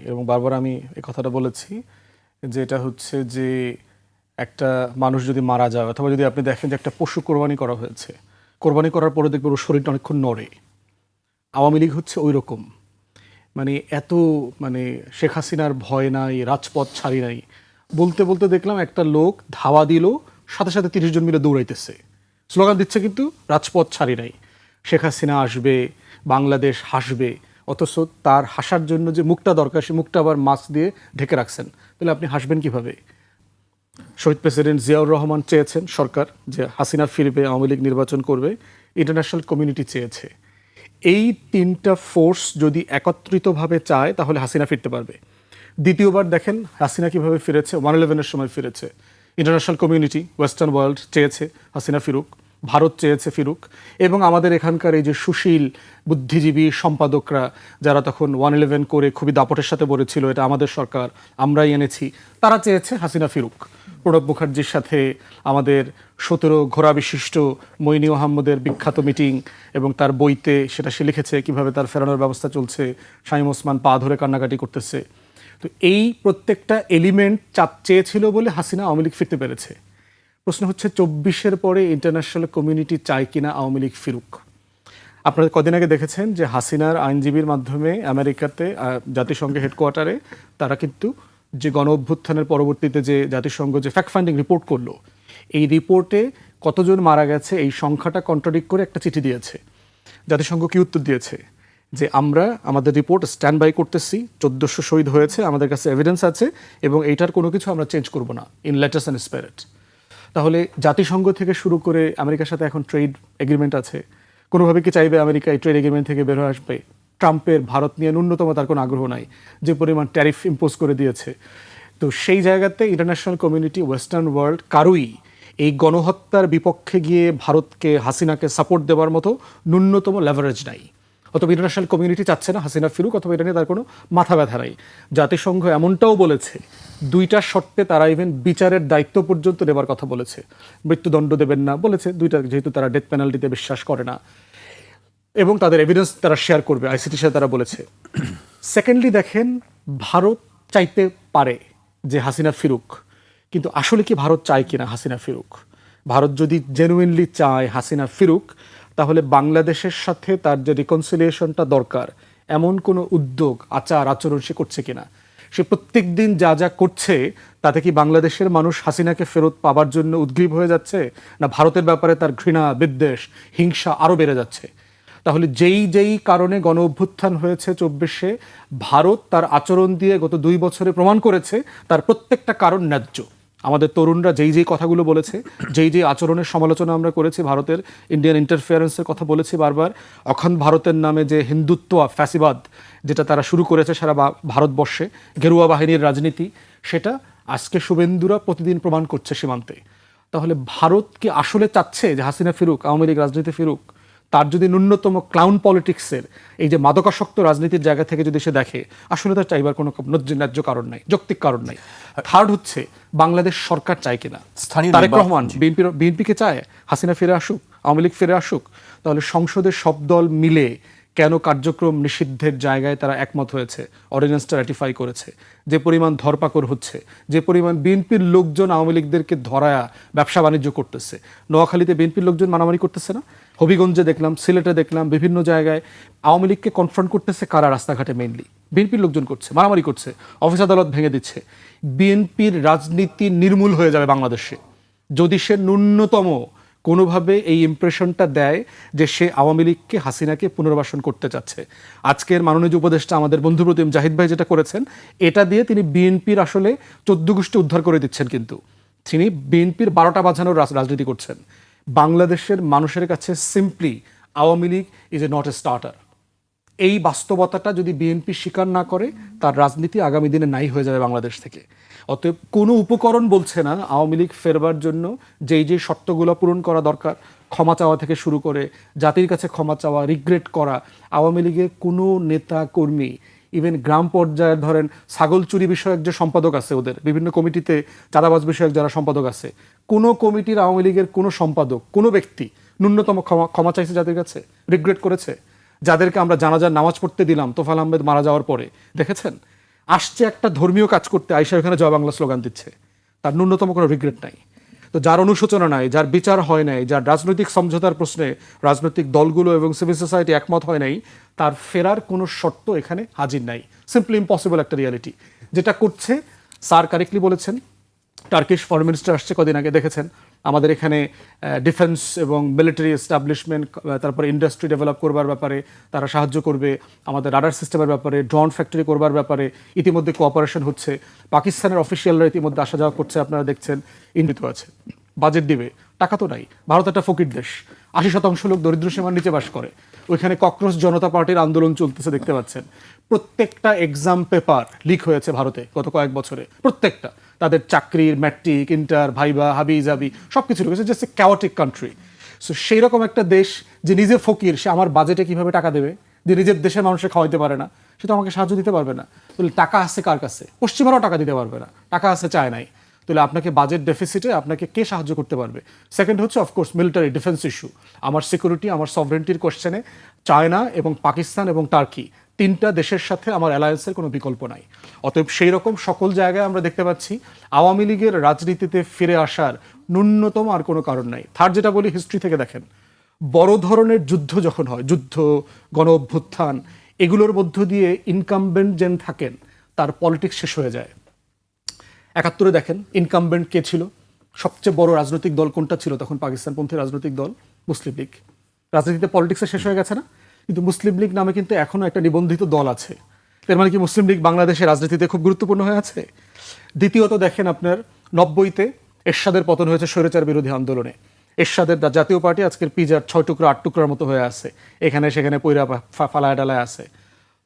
এবং বারবার আমি এই কথাটা বলেছি যে এটা হচ্ছে যে একটা মানুষ যদি মারা যায় অথবা যদি আপনি দেখেন যে একটা পশু কোরবানি করা হয়েছে, কোরবানি করার পরে দেখবেন ওর শরীরটা অনেকক্ষণ নড়ে। আওয়ামী লীগ হচ্ছে ওই রকম, মানে এত মানে শেখ হাসিনার ভয় নাই, রাজপথ ছাড়ি নাই, বলতে বলতে দেখলাম একটা লোক ধাওয়া দিল, সাথে সাথে 30 জন মিলে দৌড়াইতেছে, স্লোগান দিচ্ছে কিন্তু রাজপথ ছাড়ি নাই, শেখ হাসিনা আসবে, বাংলাদেশ হাসবে। অথচ তার হাসার জন্য যে মুখটা দরকার সে মুখটা আবার মাস্ক দিয়ে ঢেকে রাখছেন। তাহলে আপনি হাসবেন কিভাবে? শহীদ প্রেসিডেন্ট জিয়াউর রহমান চেয়েছেন সরকার যে হাসিনা ফিরবে, আওয়ামী লীগ নির্বাচন করবে, ইন্টারন্যাশনাল কমিউনিটি চেয়েছে। এই তিনটা ফোর্স যদি একত্রিতভাবে চায় তাহলে হাসিনা ফিরতে পারবে। দ্বিতীয়বার দেখেন হাসিনা কিভাবে ফিরেছে, 111-এর সময় ফিরেছে। ইন্টারন্যাশনাল কমিউনিটি, ওয়েস্টার্ন ওয়ার্ল্ড চেয়েছে হাসিনা ফিরুক, ভারত চেয়েছে ফিরুক, এবং আমাদের এখানকার এই যে সুশীল বুদ্ধিজীবী সম্পাদকরা যারা তখন 111 করে খুবই দাপটের সাথে বলেছিল এটা আমাদের সরকার, আমরাই এনেছি, তারা চেয়েছে হাসিনা ফিরুক। প্রণব মুখার্জির সাথে আমাদের 17 ঘোড়া বিশিষ্ট মইনি আহমদের বিখ্যাত মিটিং, এবং তার বইতে সেটা সে লিখেছে কিভাবে তার ফেরানোর ব্যবস্থা চলছে, শামীম ওসমান পা ধরে কান্নাকাটি করতেছে। তো এই প্রত্যেকটা এলিমেন্ট চাপ চেয়েছিল বলে হাসিনা আওয়ামী লীগ ফিরতে পেরেছে। প্রশ্ন হচ্ছে 24-এর পরে ইন্টারন্যাশনাল কমিউনিটি চায় কিনা আওয়ামী লীগ ফিরুক। আপনারা কদিন আগে দেখেছেন যে হাসিনার আইনজীবীর মাধ্যমে আমেরিকাতে জাতিসংঘের হেডকোয়ার্টারে তারা কিন্তু যে গণ অভ্যুত্থানের পরবর্তীতে যে জাতিসংঘ যে ফ্যাক্ট ফাইন্ডিং রিপোর্ট করলো, এই রিপোর্টে কতজন মারা গেছে এই সংখ্যাটা কন্ট্রাডিক্ট করে একটা চিঠি দিয়েছে। জাতিসংঘ কি উত্তর দিয়েছে? যে আমরা আমাদের রিপোর্ট স্ট্যান্ড বাই করতেছি, 1400 শহীদ হয়েছে, আমাদের কাছে এভিডেন্স আছে, এবং এইটার কোনো কিছু আমরা চেঞ্জ করব না ইন লেটার্স অ্যান্ড স্পিরিট। তাহলে জাতিসংঘ থেকে শুরু করে আমেরিকার সাথে এখন ট্রেড এগ্রিমেন্ট আছে, কোনোভাবে কি চাইবে আমেরিকা এই ট্রেড এগ্রিমেন্ট থেকে বের হয়ে আসবে? ট্রাম্পের ভারত নিয়ে ন্যূনতম তার কোনো আগ্রহ নাই, যে পরিমাণ ট্যারিফ ইম্পোজ করে দিয়েছে। তো সেই জায়গাতে ইন্টারন্যাশনাল কমিউনিটি, ওয়েস্টার্ন ওয়ার্ল্ড কারোই এই গণহত্যার বিপক্ষে গিয়ে ভারতকে, হাসিনাকে সাপোর্ট দেওয়ার মতো ন্যূনতম লেভারেজ নাই। অথবা ইন্টারন্যাশনাল কমিউনিটি চাচ্ছে না হাসিনা ফিরুক, অথবা এটা নিয়ে তার কোনো মাথা ব্যথা নাই। জাতিসংঘ এমনটাও বলেছে 2টা শর্তে তারা ইভেন বিচারের দায়িত্ব পর্যন্ত নেবার কথা বলেছে। মৃত্যুদণ্ড দেবেন না বলেছে 2টা, যেহেতু তারা ডেথ পেনাল্টিতে বিশ্বাস করে না, এবং তাদের এভিডেন্স তারা শেয়ার করবে আইসিটির সাথে, তারা বলেছে। সেকেন্ডলি দেখেন, ভারত চাইতে পারে যে হাসিনা ফিরুক, কিন্তু আসলে কি ভারত চায় কিনা হাসিনা ফিরুক? ভারত যদি জেনুইনলি চায় হাসিনা ফিরুক, তাহলে বাংলাদেশের সাথে তার যে রিকনসিলিয়েশনটা দরকার এমন কোনো উদ্যোগ, আচার আচরণ সে করছে কিনা? সে প্রত্যেক দিন যা যা করছে তাতে কি বাংলাদেশের মানুষ হাসিনাকে ফেরত পাবার জন্য উদ্গ্রীব হয়ে যাচ্ছে, না ভারতের ব্যাপারে তার ঘৃণা, বিদ্বেষ, হিংসা আরও বেড়ে যাচ্ছে? তাহলে যেই যেই কারণে গণ অভ্যুত্থান হয়েছে 24-এ, ভারত তার আচরণ দিয়ে গত 2 বছরে প্রমাণ করেছে তার প্রত্যেকটা কারণ ন্যায্য। আমাদের তরুণরা যেই যেই কথাগুলো বলেছে, যেই যেই আচরণের সমালোচনা আমরা করেছি, ভারতের ইন্ডিয়ান ইন্টারফিয়ারেন্সের কথা বলেছি বারবার, অখণ্ড ভারতের নামে যে হিন্দুত্ব ফ্যাসিবাদ যেটা তারা শুরু করেছে সারা ভারতবর্ষে, গেরুয়া বাহিনীর রাজনীতি, সেটা আজকে শুভেন্দুরা প্রতিদিন প্রমাণ করছে সীমান্তে। তাহলে ভারত কি আসলে চাচ্ছে যে হাসিনা ফিরুক, আওয়ামী লীগ রাজনীতি ফিরুক? তার যদি ন্যূনতম ক্লাউন পলিটিক্সের এই যে মাদকাসক্ত রাজনীতির জায়গা থেকে যদি সে দেখে, আসলে তার চাইবার কোনো ন্যায্য কারণ নাই, যৌক্তিক কারণ নাই। থার্ড হচ্ছে বাংলাদেশ সরকার চায় কিনা। তারেক রহমান বিএনপিকে চায় হাসিনা ফিরে আসুক, আওয়ামী লীগ ফিরে আসুক, তাহলে সংসদের সব দল মিলে কেন কার্যক্রম নিষিদ্ধের জায়গায় তারা একমত হয়েছে, অর্ডিন্যান্সটা র্যাটিফাই করেছে? যে পরিমাণ ধরপাকড় হচ্ছে, যে পরিমাণ বিএনপির লোকজন আওয়ামী লীগদেরকে ধরায়া ব্যবসা বাণিজ্য করতেছে, নোয়াখালীতে বিএনপির লোকজন মারামারি করতেছে না? হবিগঞ্জে দেখলাম, সিলেটে দেখলাম, বিভিন্ন জায়গায় আওয়ামী লীগকে কনফ্রন্ট করতেছে কারা? রাস্তাঘাটে মেইনলি বিএনপির লোকজন করছে, মারামারি করছে, অফিস আদালত ভেঙে দিচ্ছে। বিএনপির রাজনীতি নির্মূল হয়ে যাবে বাংলাদেশে যদি সে ন্যূনতম কোনোভাবে এই ইমপ্রেশনটা দেয় যে সে আওয়ামী লীগকে, হাসিনাকে পুনর্বাসন করতে চাচ্ছে। আজকের মাননীয় উপদেষ্টা আমাদের বন্ধুপ্রতিম জাহিদ ভাই যেটা করেছেন, এটা দিয়ে তিনি বিএনপির আসলে 14 গোষ্ঠী উদ্ধার করে দিচ্ছেন, কিন্তু তিনি বিএনপির 12টা বাজানোর রাজনীতি করছেন। বাংলাদেশের মানুষের কাছে simply Awami League is a not a starter. এই বাস্তবতাটা যদি বিএনপি স্বীকার না করে, তার রাজনীতি আগামী দিনে নাই হয়ে যাবে বাংলাদেশ থেকে। অতএব কোনো উপকরণ বলছে না আওয়ামী লীগ ফেরবার জন্য যেই যে শর্তগুলো পূরণ করা দরকার, ক্ষমা চাওয়া থেকে শুরু করে জাতির কাছে ক্ষমা চাওয়া, রিগ্রেট করা। আওয়ামী লীগের কোনো নেতা কর্মী, ইভেন গ্রাম পর্যায়ের ধরেন ছাগল চুরি বিষয়ক যে সম্পাদক আছে, ওদের বিভিন্ন কমিটিতে চাঁদাবাজ বিষয়ক যারা সম্পাদক আছে, কোনো কমিটির আওয়ামী লীগের কোনো সম্পাদক, কোনো ব্যক্তি ন্যূনতম ক্ষমা চাইছে জাতির কাছে, রিগ্রেট করেছে? যাদেরকে আমরা জানাজার নামাজ পড়তে দিলাম তোফাল আহমেদ মারা যাওয়ার পরে, দেখেছেন? আসছে একটা ধর্মীয় কাজ করতে, আইসা ওখানে জয় বাংলা স্লোগান দিচ্ছে, তার ন্যূনতম কোনো রিগ্রেট নাই। তো যার অনুশোচনা নাই, যার বিচার হয় নাই, যার রাজনৈতিক সমঝোতার প্রশ্নে রাজনৈতিক দলগুলো এবং সিভিল সোসাইটি একমত হয় নাই, তার ফেরার কোনো শর্ত এখানে হাজির নাই। সিম্পলি ইম্পসিবল একটা রিয়ালিটি। যেটা করছে, স্যার কারেক্টলি বলেছেন, টার্কিশ ফরেন মিনিস্টার আসছে কদিন আগে, দেখেছেন আমাদের এখানে ডিফেন্স এবং মিলিটারি এস্টাবলিশমেন্ট, তারপরে ইন্ডাস্ট্রি ডেভেলপ করবার ব্যাপারে তারা সাহায্য করবে, আমাদের রাডার সিস্টেমের ব্যাপারে, ড্রোন ফ্যাক্টরি করবার ব্যাপারে ইতিমধ্যে কোঅপারেশন হচ্ছে। পাকিস্তানের অফিসিয়ালরা ইতিমধ্যে আসা যাওয়া করছে, আপনারা দেখছেন, ইন্ডিত আছে, বাজেট দিবে, টাকা তো নাই। ভারত একটা ফকির দেশ, 80% লোক দরিদ্র সীমার নিচে বাস করে। ওইখানে ককরোচ জনতা পার্টির আন্দোলন চলতেছে, দেখতে পাচ্ছেন। প্রত্যেকটা এক্সাম পেপার লিক হয়েছে ভারতে গত কয়েক বছরে, প্রত্যেকটা। তাদের চাকরির, ম্যাট্রিক, ইন্টার, ভাইবা, হাবি জাবি সব কিছু রয়েছে। Just a chaotic country. So সেই রকম একটা দেশ যে নিজে ফকির, সে আমার বাজেটে কিভাবে টাকা দেবে? যে নিজের দেশের মানুষকে খাওয়াইতে পারে না, সে তো আমাকে সাহায্য দিতে পারবে না। তাহলে টাকা আছে কার কাছে? পশ্চিমারাও টাকা দিতে পারবে না, টাকা আছে চায় নাই। তাহলে আপনাকে বাজেট ডেফিসিটে আপনাকে কে সাহায্য করতে পারবে? সেকেন্ড হচ্ছে অফকোর্স মিলিটারি ডিফেন্স ইস্যু। আমার সিকিউরিটি, আমার সভরেন্টির কোশ্চেনে চায়না এবং পাকিস্তান এবং টার্কি, তিনটা দেশের সাথে আমার অ্যালায়েন্সের কোনো বিকল্প নাই। অতএব সেই রকম সকল জায়গায় আমরা দেখতে পাচ্ছি আওয়ামী লীগের রাজনীতিতে ফিরে আসার ন্যূনতম আর কোনো কারণ নাই। থার্ড যেটা বলি, হিস্ট্রি থেকে দেখেন, বড় ধরনের যুদ্ধ যখন হয়, যুদ্ধ, গণ অভ্যুত্থান, এগুলোর মধ্য দিয়ে ইনকামবেন্ট যেন থাকেন, তার পলিটিক্স শেষ হয়ে যায়। 71-এ দেখেন ইনকামবেন্ট কে ছিল, সবচেয়ে বড় রাজনৈতিক দল কোনটা ছিল তখন? পাকিস্তানপন্থী রাজনৈতিক দল মুসলিম লীগ। রাজনীতিতে পলিটিক্সে শেষ হয়ে গেছে না? কিন্তু মুসলিম লীগ নামে কিন্তু এখনো একটা নিবন্ধিত দল আছে। এর মানে কি মুসলিম লীগ বাংলাদেশের রাজনীতিতে খুব গুরুত্বপূর্ণ হয়ে আছে? দ্বিতীয়ত দেখেন, আপনার 90-তে এরশাদের পতন হয়েছে স্বৈরাচার বিরোধী আন্দোলনে। এরশাদের জাতীয় পার্টি আজকের পিজার 6 টুকরা 8 টুকরার মতো হয়ে আছে, এখানে সেখানে পইরা ফালায় ডালায় আছে।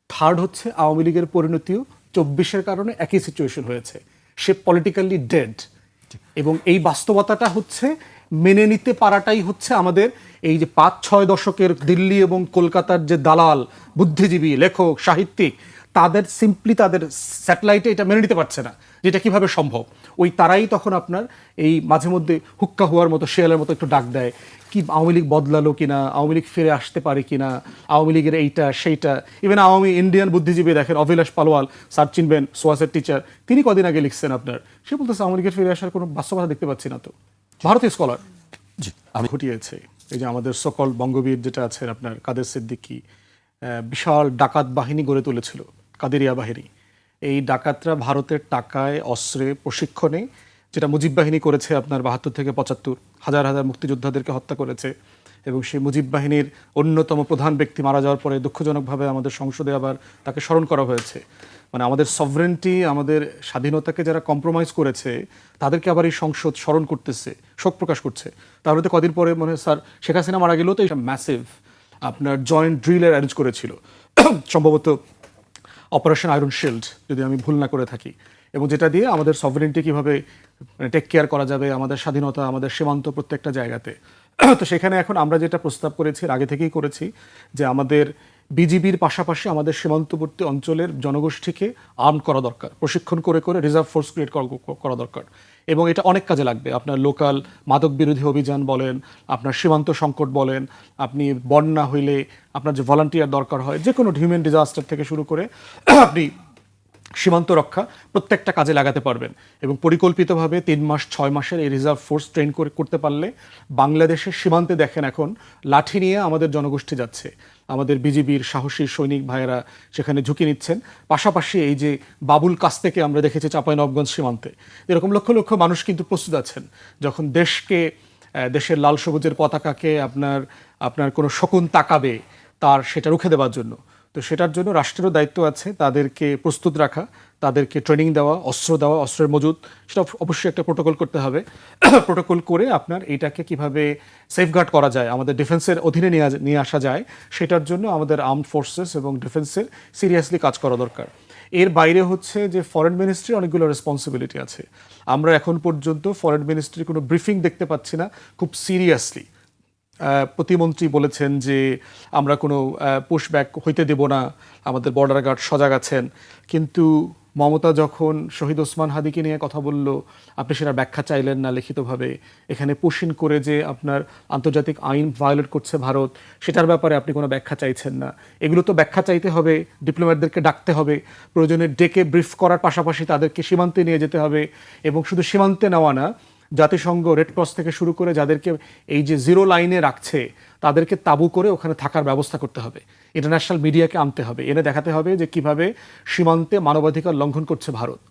থার্ড হচ্ছে আওয়ামী লীগের পরিণতিও 24-এর কারণে একই সিচুয়েশন হয়েছে। সে পলিটিক্যালি ডেড। এবং এই বাস্তবতাটা হচ্ছে মেনে নিতে পারাটাই হচ্ছে আমাদের এই যে 5-6 দশকের দিল্লি এবং কলকাতার যে দালাল, বুদ্ধিজীবী, লেখক, সাহিত্যিক, তাদের সিম্পলি তাদের স্যাটেলাইটে এটা মেনে নিতে পারছে না, যেটা কিভাবে সম্ভব। ওই তারাই তখন আপনার এই মাঝে মধ্যে হুক্কা হওয়ার মতো, শেয়ালের মতো একটু ডাক দেয়, কি আওয়ামী লীগ বদলালো কিনা, আওয়ামী লীগ ফিরে আসতে পারে কিনা, আওয়ামী লীগের এইটা সেইটা। ইভেন আওয়ামী ইন্ডিয়ান বুদ্ধিজীবী দেখেন, অভিলাষ পালোয়াল, স্যার চিনবেন, সোয়াসের টিচার, তিনি কদিন আগে লিখছেন আপনার, সে বলতেছে আওয়ামী লীগের ফিরে আসার কোনো বাস্তবতা দেখতে পাচ্ছি না। তো ভারতীয় স্কলার আমি ঘটিয়েছে এই যে আমাদের সকল বঙ্গবীর যেটা আছে আপনার কাদের সিদ্দিকী, বিশাল ডাকাত বাহিনী গড়ে তুলেছিল, কাদেরিয়া বাহিনী। এই ডাকাতরা ভারতের টাকায়, অস্ত্রে, প্রশিক্ষণে, যেটা মুজিব বাহিনী করেছে আপনার 72 থেকে 75, হাজার হাজার মুক্তিযোদ্ধাদেরকে হত্যা করেছে। এবং সেই মুজিব বাহিনীর অন্যতম প্রধান ব্যক্তি মারা যাওয়ার পরে দুঃখজনকভাবে আমাদের সংসদে আবার তাকে স্মরণ করা হয়েছে। মানে আমাদের সভরেন্টি, আমাদের স্বাধীনতাকে যারা কম্প্রোমাইজ করেছে, তাদেরকে আবার এই সংসদ স্মরণ করতেছে, শোক প্রকাশ করছে। তাহলে তো কদিন পরে মনে হয় স্যার শেখ হাসিনা মারা গেলেও তো এটা ম্যাসিভ আপনার জয়েন্ট ড্রিলের অ্যারেঞ্জ করেছিল, সম্ভবত অপারেশন আয়রন শিল্ড যদি আমি ভুল না করে থাকি। এবং যেটা দিয়ে আমাদের সভরেন্টি কীভাবে টেক কেয়ার করা যাবে, আমাদের স্বাধীনতা, আমাদের সীমান্ত প্রত্যেকটা জায়গাতে। তো সেখানে এখন আমরা যেটা প্রস্তাব করেছি, আগে থেকেই করেছি, যে আমাদের বিজিবির পাশাপাশি আমাদের সীমান্তবর্তী অঞ্চলের জনগোষ্ঠীকে আর্ম করা দরকার, প্রশিক্ষণ করে করে রিজার্ভ ফোর্স ক্রিয়েট করা দরকার। এবং এটা অনেক কাজে লাগবে। আপনার লোকাল মাদক বিরোধী অভিযান বলেন, আপনার সীমান্ত সংকট বলেন, আপনি বন্যা হইলে আপনার যে ভলান্টিয়ার দরকার হয়, যে কোনো হিউম্যান ডিজাস্টার থেকে শুরু করে আপনি সীমান্ত রক্ষা প্রত্যেকটা কাজে লাগাতে পারবেন। এবং পরিকল্পিতভাবে 3 মাস 6 মাসের এই রিজার্ভ ফোর্স ট্রেন করতে পারলে বাংলাদেশের সীমান্তে দেখেন এখন লাঠি নিয়ে আমাদের জনগোষ্ঠী যাচ্ছে, আমাদের বিজিবির সাহসী সৈনিক ভাইয়েরা সেখানে ঝুঁকি নিচ্ছেন। পাশাপাশি এই যে বাবুল কাছ থেকে আমরা দেখেছি চাঁপাইনবাবগঞ্জ সীমান্তে, এরকম লক্ষ লক্ষ মানুষ কিন্তু প্রস্তুত আছেন যখন দেশের লাল সবুজের পতাকাকে আপনার কোনো শকুন তাকাবে তার সেটা রুখে দেওয়ার জন্য। তো সেটার জন্য রাষ্ট্রেরও দায়িত্ব আছে তাদেরকে প্রস্তুত রাখা, তাদেরকে ট্রেনিং দেওয়া, অস্ত্র দেওয়া, অস্ত্রের মজুদ, সেটা অবশ্যই একটা প্রোটোকল করতে হবে। প্রোটোকল করে আপনার এইটাকে কিভাবে সেফগার্ড করা যায়, আমাদের ডিফেন্সের অধীনে নিয়ে আসা যায়, সেটার জন্য আমাদের আর্মড ফোর্সেস এবং ডিফেন্সের সিরিয়াসলি কাজ করা দরকার। এর বাইরে হচ্ছে যে ফরেন মিনিস্ট্রির অনেকগুলো রেসপন্সিবিলিটি আছে। আমরা এখন পর্যন্ত ফরেন মিনিস্ট্রির কোনো ব্রিফিং দেখতে পাচ্ছি না খুব সিরিয়াসলি। প্রতিমন্ত্রী বলেছেন যে আমরা কোনো পুশব্যাক হইতে দেব না, আমাদের বর্ডার গার্ড সজাগ আছেন, কিন্তু মমতা যখন শহীদ ওসমান হাদিকে নিয়ে কথা বলল, আপনি সেটা ব্যাখ্যা চাইলেন না লিখিতভাবে। এখানে পুশিন করে যে আপনার আন্তর্জাতিক আইন ভায়োলেট করছে ভারত, সেটার ব্যাপারে আপনি কোনো ব্যাখ্যা চাইছেন না। এগুলো তো ব্যাখ্যা চাইতে হবে, ডিপ্লোম্যাটদেরকে ডাকতে হবে, প্রয়োজনে ডেকে ব্রিফ করার পাশাপাশি তাদেরকে সীমান্তে নিয়ে যেতে হবে। এবং শুধু সীমান্তে নেওয়া না, জাতিসংঘ, রেড ক্রস থেকে শুরু করে যাদেরকে এই যে জিরো লাইনে রাখছে তাদেরকে তাবু করে ওখানে থাকার ব্যবস্থা করতে হবে। ইন্টারন্যাশনাল মিডিয়াকে আনতে হবে, এনে দেখাতে হবে যে কিভাবে সীমান্তে মানবাধিকার লঙ্ঘন করছে ভারত।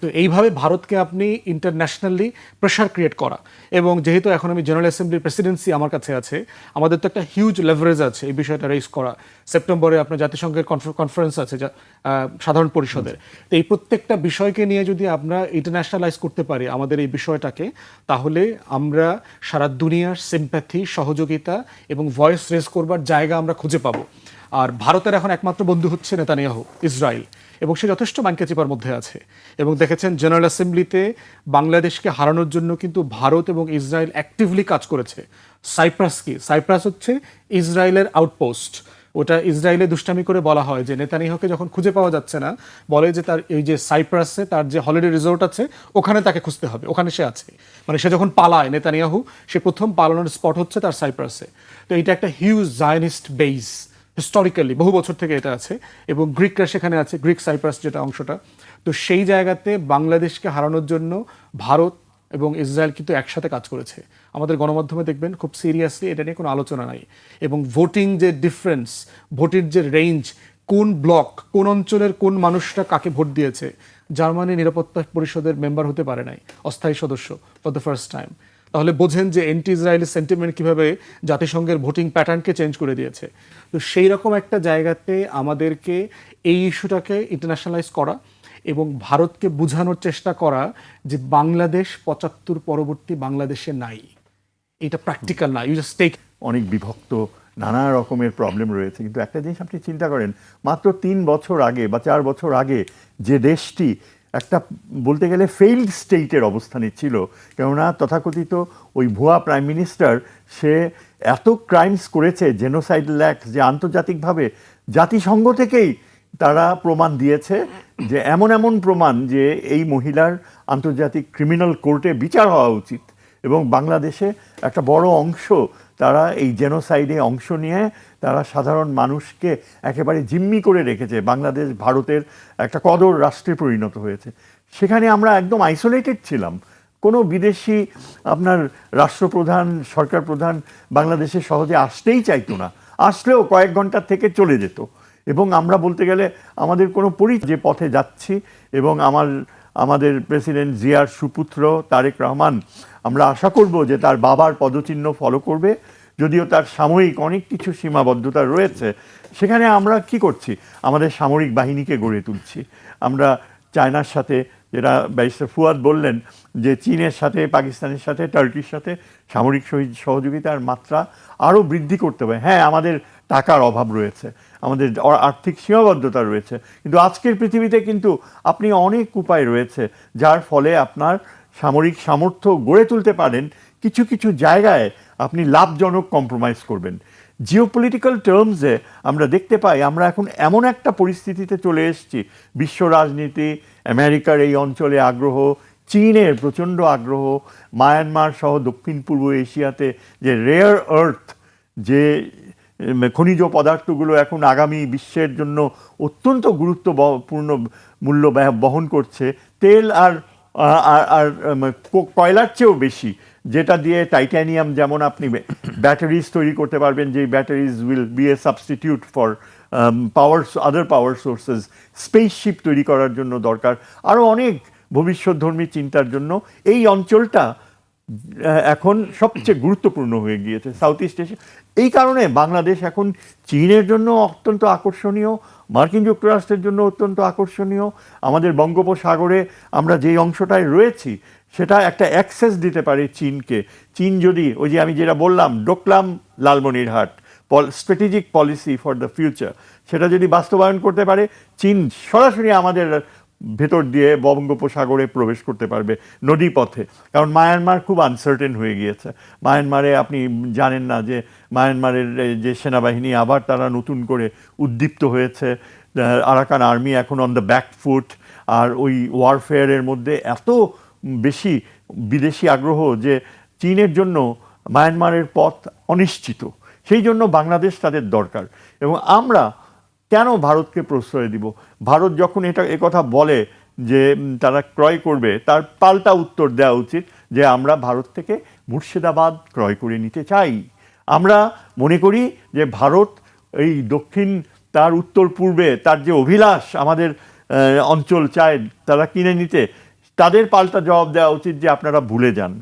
তো এইভাবে ভারতকে আপনি ইন্টারন্যাশনালি প্রেশার ক্রিয়েট করা। এবং যেহেতু এখন আমি জেনারেল অ্যাসেম্বলির প্রেসিডেন্সি আমার কাছে আছে, আমাদের তো একটা হিউজ লেভারেজ আছে এই বিষয়টা রেজ করা। সেপ্টেম্বরে আপনার জাতিসংঘের কনফারেন্স আছে সাধারণ পরিষদের। তো এই প্রত্যেকটা বিষয়কে নিয়ে যদি আমরা ইন্টারন্যাশনালাইজ করতে পারি আমাদের এই বিষয়টাকে, তাহলে আমরা সারা দুনিয়ার সিম্প্যাথি, সহযোগিতা এবং ভয়েস রেজ করবার জায়গা আমরা খুঁজে পাবো। আর ভারতের এখন একমাত্র বন্ধু হচ্ছে নেতানিয়াহু, ইসরায়েল, এবং সে যথেষ্ট মানকে চিপার মধ্যে আছে। এবং দেখেছেন জেনারেল অ্যাসেম্বলিতে বাংলাদেশকে হারানোর জন্য কিন্তু ভারত এবং ইসরায়েল অ্যাক্টিভলি কাজ করেছে। সাইপ্রাস কি? সাইপ্রাস হচ্ছে ইসরায়েলের আউটপোস্ট। ওটা ইসরায়েলে দুষ্টামি করে বলা হয় যে নেতানিয়াহুকে যখন খুঁজে পাওয়া যাচ্ছে না, বলে যে তার এই যে সাইপ্রাসে তার যে হলিডে রিসোর্ট আছে ওখানে তাকে খুঁজতে হবে, ওখানে সে আছে। মানে সে যখন পালায় নেতানিয়াহু, সে প্রথম পালানোর স্পট হচ্ছে তার সাইপ্রাসে। তো এটা একটা হিউজ জায়নিস্ট বেস, হিস্টোরিক্যালি বহু বছর থেকে এটা আছে, এবং গ্রিকরা সেখানে আছে, গ্রিক সাইপ্রাস যেটা অংশটা। তো সেই জায়গাতে বাংলাদেশকে হারানোর জন্য ভারত এবং ইসরায়েল কিন্তু একসাথে কাজ করেছে। আমাদের গণমাধ্যমে দেখবেন খুব সিরিয়াসলি এটা নিয়ে কোনো আলোচনা নাই। এবং ভোটিং যে ডিফারেন্স, ভোটের যে রেঞ্জ, কোন ব্লক, কোন অঞ্চলের কোন মানুষরা কাকে ভোট দিয়েছে, জার্মানি নিরাপত্তা পরিষদের মেম্বার হতে পারে নাই, অস্থায়ী সদস্য ফর দ্য ফার্স্ট টাইম। তাহলে বোঝেন যে এন্টি ইসরায়েলি সেন্টিমেন্ট কীভাবে জাতিসংঘের ভোটিং প্যাটার্নকে চেঞ্জ করে দিয়েছে। তো সেই রকম একটা জায়গাতে আমাদেরকে এই ইস্যুটাকে ইন্টারন্যাশনালাইজ করা এবং ভারতকে বোঝানোর চেষ্টা করা যে বাংলাদেশ ৭৫ পরবর্তী বাংলাদেশে নাই, এটা প্র্যাকটিক্যাল না। You just take. অনেক বিভক্ত, নানা রকমের প্রবলেম রয়েছে, কিন্তু একটা জিনিস আপনি চিন্তা করেন, মাত্র ৩ বছর আগে বা ৪ বছর আগে যে দেশটি একটা বলতে গেলে ফেইল্ড স্টেটের অবস্থানে ছিল, কেননা তথাকথিত ওই ভুয়া প্রাইম মিনিস্টার, সে এত ক্রাইমস করেছে, জেনোসাইডাল অ্যাক্ট, যে আন্তর্জাতিকভাবে জাতিসংঘ থেকেই তারা প্রমাণ দিয়েছে যে এমন এমন প্রমাণ যে এই মহিলার আন্তর্জাতিক ক্রিমিনাল কোর্টে বিচার হওয়া উচিত। এবং বাংলাদেশে একটা বড় অংশ তারা এই জেনোসাইডে অংশ নিয়ে তারা সাধারণ মানুষকে একেবারে জিম্মি করে রেখেছে। বাংলাদেশ ভারতের একটা কদর রাষ্ট্রে পরিণত হয়েছে। সেখানে আমরা একদম আইসোলেটেড ছিলাম। কোনো বিদেশি আপনার রাষ্ট্রপ্রধান, সরকার প্রধান বাংলাদেশে সহজে আসতেই চাইতো না, আসলেও কয়েক ঘন্টার থেকে চলে যেত। এবং আমরা বলতে গেলে আমাদের কোনো যে পথে যাচ্ছি, এবং আমাদের প্রেসিডেন্ট জিয়ার সুপুত্র তারেক রহমান, আমরা আশা করব যে তার বাবার পদচিহ্ন ফলো করবে। যদিও তার সাময়িক অনেক কিছু সীমাবদ্ধতা রয়েছে, সেখানে আমরা কি করছি, আমাদের সামরিক বাহিনীকে গড়ে তুলছি। আমরা চায়নার সাথে, যেটা ব্যারিস্টার ফুয়াদ বললেন, যে চীনের সাথে, পাকিস্তানের সাথে, টার্কির সাথে সামরিক সহযোগিতার মাত্রা আরও বৃদ্ধি করতে হবে। হ্যাঁ, আমাদের টাকার অভাব রয়েছে, আমাদের আর্থিক সীমাবদ্ধতা রয়েছে, কিন্তু আজকের পৃথিবীতে কিন্তু আপনি অনেক উপায় রয়েছে যার ফলে আপনার সামরিক সামর্থ্য গড়ে তুলতে পারেন। কিছু কিছু জায়গায় আপনি লাভজনক কম্প্রোমাইজ করবেন। জিওপলিটিক্যাল টার্মসে আমরা দেখতে পাই আমরা এখন এমন একটা পরিস্থিতিতে চলে এসেছি, বিশ্ব রাজনীতি, আমেরিকার এই অঞ্চলে আগ্রহ, চীনের প্রচণ্ড আগ্রহ, মায়ানমার সহ দক্ষিণ পূর্ব এশিয়াতে যে রেয়ার আর্থ, যে খনিজ পদার্থগুলো এখন আগামী বিশ্বের জন্য অত্যন্ত গুরুত্বপূর্ণ মূল্য বহন করছে, তেল আর কয়লার চেয়েও বেশি, যেটা দিয়ে টাইটানিয়াম, যেমন আপনি ব্যাটারিজ তৈরি করতে পারবেন, যেই batteries will B A substitute for other power sources, spaceship তৈরি করার জন্য দরকার, আরও অনেক ভবিষ্যৎধর্মী চিন্তার জন্য এই অঞ্চলটা এখন সবচেয়ে গুরুত্বপূর্ণ হয়ে গিয়েছে সাউথ ইস্ট এশিয়া। এই কারণে বাংলাদেশ এখন চীনের জন্য অত্যন্ত আকর্ষণীয়, মার্কিন যুক্তরাষ্ট্রের জন্য অত্যন্ত আকর্ষণীয়। আমাদের বঙ্গোপসাগরে আমরা যেই অংশটায় রয়েছি সেটা একটা অ্যাক্সেস দিতে পারে চীনকে। চীন যদি, ওই যে আমি যেটা বললাম, Doklam Lalmonirhat strategic policy for the future, সেটা যদি বাস্তবায়ন করতে পারে, চীন সরাসরি আমাদের ভেতর দিয়ে বঙ্গোপসাগরে প্রবেশ করতে পারবে নদীপথে। কারণ মায়ানমার খুব আনসার্টেন হয়ে গিয়েছে। মায়ানমারে আপনি জানেন না যে মায়ানমারের যে সেনাবাহিনী আবার তারা নতুন করে উদ্দীপ্ত হয়েছে, আরাকান আর্মি এখন অন দ্য ব্যাক ফুট। আর ওই ওয়ারফেয়ারের মধ্যে এত বেশি বিদেশি আগ্রহ যে চীনের জন্য মায়ানমারের পথ অনিশ্চিত। সেই জন্য বাংলাদেশ তাদের দরকার। এবং আমরা কেন ভারতকে প্রশ্রয় দিব? ভারত যখন একথা বলে যে তারা ক্রয় করবে, তার পাল্টা উত্তর দেওয়া উচিত যে আমরা ভারত থেকে মুর্শিদাবাদ ক্রয় করে নিতে চাই। আমরা মনে করি যে ভারত এই দক্ষিণ, তার উত্তর পূর্বে তার যে অভিলাষ আমাদের অঞ্চল চায় তারা কিনে নিতে, তাদের পাল্টা জবাব দেওয়া উচিত যে আপনারা ভুলে যান,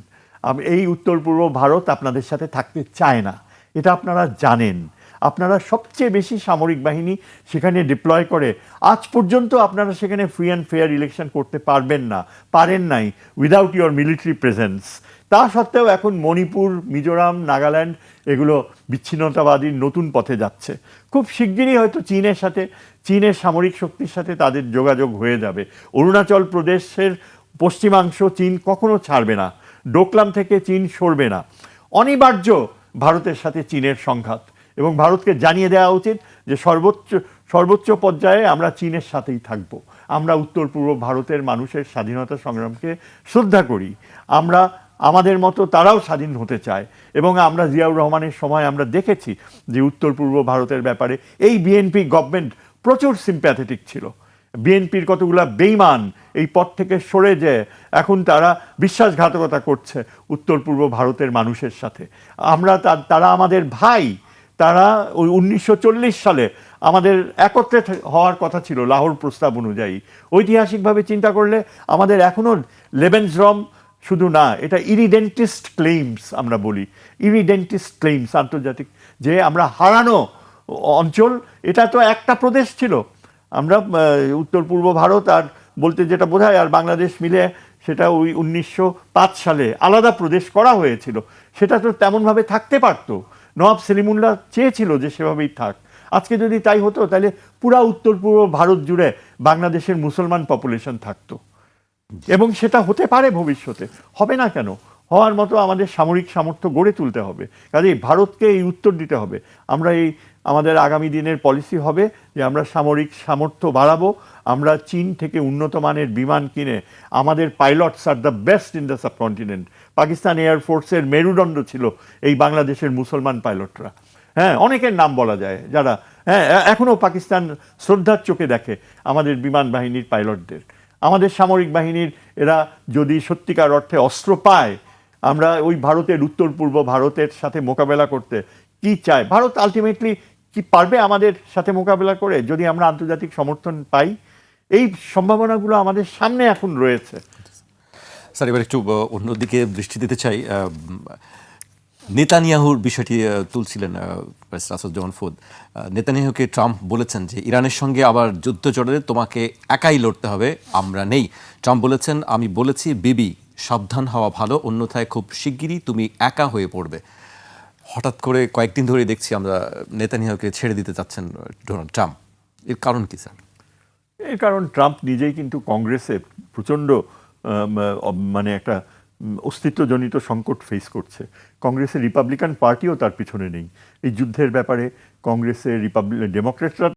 এই উত্তর পূর্ব ভারত আপনাদের সাথে থাকতে চায় না, এটা আপনারা জানেন। আপনারা সবচেয়ে বেশি সামরিক বাহিনী সেখানে ডিপ্লয় করে, আজ পর্যন্ত আপনারা সেখানে ফ্রি অ্যান্ড ফেয়ার ইলেকশন করতে পারবেন না, পারেন নাই উইদাউট ইউর মিলিটারি প্রেজেন্স। তা সত্ত্বেও এখন মণিপুর, মিজোরাম, নাগাল্যান্ড এগুলো বিচ্ছিন্নতাবাদীর নতুন পথে যাচ্ছে। খুব শিগগিরই হয়তো চীনের সামরিক শক্তির সাথে তাদের যোগাযোগ হয়ে যাবে। অরুণাচল প্রদেশের পশ্চিমাংশ চীন কখনো ছাড়বে না, ডোকলাম থেকে চীন সরবে না। অনিবার্য ভারতের সাথে চীনের সংঘাত, এবং ভারতকে জানিয়ে দেওয়া উচিত যে সর্বোচ্চ পর্যায়ে আমরা চীনের সাথেই থাকব। আমরা উত্তর পূর্ব ভারতের মানুষের স্বাধীনতা সংগ্রামকে শ্রদ্ধা করি, আমরা আমাদের মতো তারাও স্বাধীন হতে চায়। এবং আমরা জিয়াউর রহমানের সময় আমরা দেখেছি যে উত্তর পূর্ব ভারতের ব্যাপারে এই বিএনপি গভর্নমেন্ট প্রচুর সিম্প্যাথেটিক ছিল। বিএনপির কতগুলা বেইমান এই পথ থেকে সরে যেয়ে এখন তারা বিশ্বাসঘাতকতা করছে উত্তর পূর্ব ভারতের মানুষের সাথে। তারা আমাদের ভাই, তারা ওই 1940 সালে আমাদের একত্রে হওয়ার কথা ছিল লাহোর প্রস্তাব অনুযায়ী। ঐতিহাসিকভাবে চিন্তা করলে আমাদের এখনও লেবেনসরম শুধু না, এটা ইরিডেন্টিস্ট ক্লেইমস, আমরা বলি ইরিডেন্টিস্ট ক্লেইমস আন্তর্জাতিক, যে আমরা হারানো অঞ্চল। এটা তো একটা প্রদেশ ছিল, আমরা উত্তর পূর্ব ভারত আর বলতে যেটা বোঝায় আর বাংলাদেশ মিলে সেটা ওই 1905 সালে আলাদা প্রদেশ করা হয়েছিল। সেটা তো তেমনভাবে থাকতে পারতো, নওয়াব সেলিমুল্লাহ চেয়েছিল যে সেভাবেই থাক। আজকে যদি তাই হতো তাহলে পুরা উত্তর পূর্ব ভারত জুড়ে বাংলাদেশের মুসলমান পপুলেশন থাকতো, এবং সেটা হতে পারে ভবিষ্যতে, হবে না কেন? হওয়ার মতো আমাদের সামরিক সামর্থ্য গড়ে তুলতে হবে। কাজেই ভারতকে এই উত্তর দিতে হবে। আমরা আমাদের আগামী দিনের পলিসি হবে যে আমরা সামরিক সামর্থ্য বাড়াবো, আমরা চীন থেকে উন্নত মানের বিমান কিনে, আমাদের pilots are the best in the subcontinent. Pakistan এয়ারফোর্সের মেরুদণ্ড ছিল এই বাংলাদেশের মুসলমান পাইলটরা। হ্যাঁ, অনেকের নাম বলা যায় যারা এখনও পাকিস্তান শ্রদ্ধার চোখে দেখে আমাদের বিমান বাহিনীর পাইলটদের। আমাদের সামরিক বাহিনীর এরা যদি সত্যিকার অর্থে অস্ত্র পায়, আমরা ওই ভারতের উত্তর পূর্ব ভারতের সাথে মোকাবেলা করতে কি চায়, ভারত আলটিমেটলি কি পারবে আমাদের সাথে মোকাবেলা করে যদি আমরা আন্তর্জাতিক সমর্থন পাই? এই সম্ভাবনাগুলো আমাদের সামনে এখন রয়েছে। স্যার, এবার একটু অন্যদিকে দৃষ্টি দিতে চাই। নেতানিয়াহুর বিষয়টি তুলছিলেন রাসুজ্জামান ফুদ। নেতানিয়াহুকে ট্রাম্প বলেছেন যে ইরানের সঙ্গে আবার যুদ্ধ জড়ালে তোমাকে একাই লড়তে হবে, আমরা নেই। ট্রাম্প বলেছেন, আমি বলেছি বিবি সাবধান হওয়া ভালো, অন্যথায় খুব শিগগিরই তুমি একা হয়ে পড়বে। হঠাৎ করে কয়েকদিন ধরে দেখছি আমরা নেতানিয়াহুকে ছেড়ে দিতে চাচ্ছেন ডোনাল্ড ট্রাম্প। এর কারণ কি স্যার? এর কারণ ট্রাম্প নিজেই কিন্তু কংগ্রেসে প্রচণ্ড মানে একটা অস্তিত্বজনিত সংকট ফেস করছে। কংগ্রেসের রিপাবলিকান পার্টিও তার পিছনে নেই এই যুদ্ধের ব্যাপারে। কংগ্রেসের ডেমোক্রেটরা